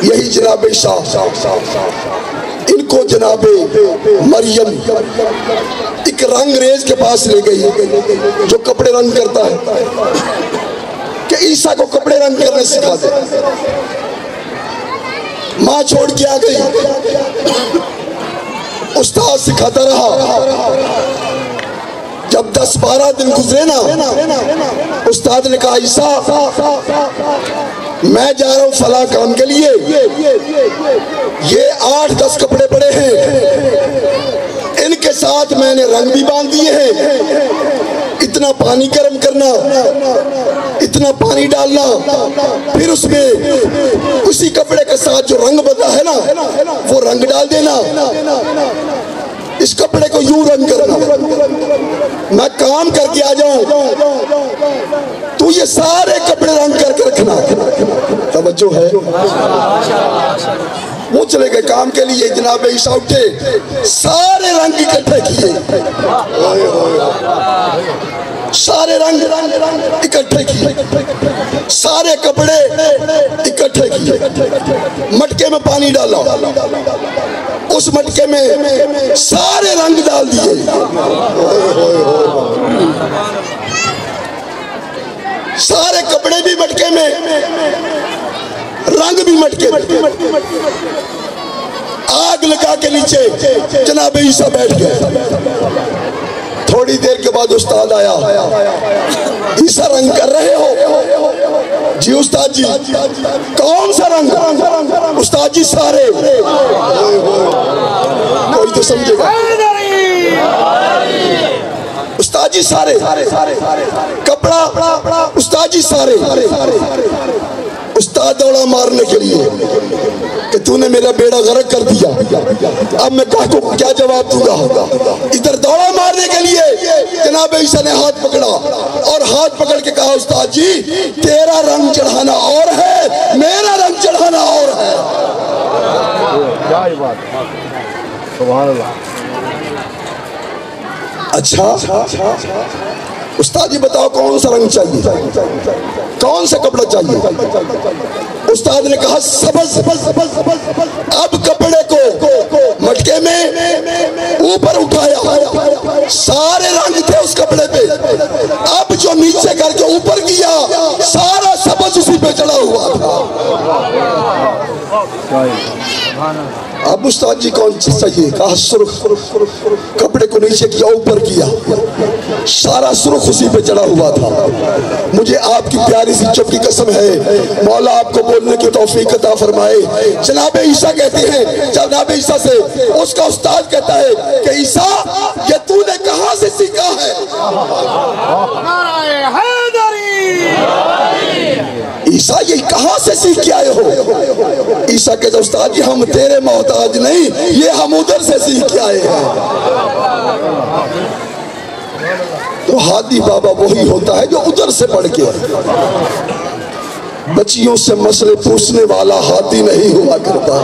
یہی جناب عیسیٰ، ان کو جناب مریم ایک رنگ ریز کے پاس لے گئی جو کپڑے رنگ کرتا ہے کہ عیسیٰ کو کپڑے رنگ کرنے سکھا دے۔ ماں چھوڑ کے آ گئی، استاد سکھاتا رہا۔ جب 10-12 دن گزرے نا، استاد نے کہا عیسیٰ میں جا رہا ہوں فلاں کام کے لیے، یہ 8-10 کپڑے پڑے ہیں، ان کے ساتھ میں نے رنگ بھی باندھ دیے ہیں، اتنا پانی گرم کرنا، اتنا پانی ڈالنا، پھر اس میں اسی کپڑے کے ساتھ جو رنگ بندہ ہے نا وہ رنگ ڈال دینا، اس کپڑے کو یوں رنگ کرنا، میں کام کر کے آ جاؤں تو یہ سارے کپڑے رنگ کر کے رکھنا۔ توجہ ہے؟ وہ چلے گئے کام کے لیے، جناب عیسیٰ اٹھے، سارے رنگ اکٹھے کیے، سارے رنگ اکٹھے کیے، سارے کپڑے اکٹھے کیے، مٹکے میں پانی ڈالا، اس مٹکے میں سارے رنگ ڈال دیے، سارے کپڑے بھی مٹکے میں، رنگ بھی مٹکے میں، آگ لگا کے نیچے جناب عیسیٰ بیٹھ گئے۔ تھوڑی دیر کے بعد استاد آیا، عیسیٰ رنگ کر رہے ہو؟ جی استاد جی۔ کون سا رنگ؟ استاد جی سارے۔ کوئی تو سمجھے گا؟ استاد جی سارے۔ کپڑا؟ استاد جی سارے۔ استاد دوڑا مارنے کے لیے کہ تو نے میرا بیڑا غرق کر دیا، اب میں کو کیا جواب دوں گا؟ ادھر دوڑا مارنے کے لیے جناب عیسیٰ نے ہاتھ پکڑا اور ہاتھ پکڑ کے کہا استاد جی تیرا رنگ چڑھانا اور ہے، میرا رنگ چڑھانا اور ہے۔ سبحان اللہ۔ اچھا استاد جی بتاؤ کون سا رنگ چاہیے، کون سا کپڑا چاہیے؟ استاد نے کہا سبز۔ اب کپڑے کو مٹکے میں اوپر اٹھایا، سارے رنگ تھے اس کپڑے پہ، اب جو نیچے کر کے اوپر کیا سارا سبز اسی پہ چڑھا ہوا تھا۔ اب استاد جی کون چیز چاہیے؟ کہا سرخ۔ کپڑے کو نیچے کیا، اوپر کیا، سارا سرخ اسی پہ چڑھا ہوا تھا۔ مجھے آپ کی پیاری سی چپ کی قسم ہے، مولا آپ کو بولنے کی توفیق عطا فرمائے۔ جناب عیسیٰ کہتے ہیں، جناب عیسیٰ سے اس کا استاد کہتا ہے کہ عیسیٰ یہ تو نے کہاں سے سیکھا ہے؟ عیسیٰ یہ کہاں سے سیکھ کے آئے ہو؟ عیسیٰ کہتا استاد جی ہم تیرے محتاج نہیں، یہ ہم ادھر سے سیکھ کے آئے ہیں۔ تو ہادی بابا وہی ہوتا ہے جو ادھر سے پڑھ کے، بچیوں سے مسئلے پوچھنے والا ہادی نہیں ہوا کرتا۔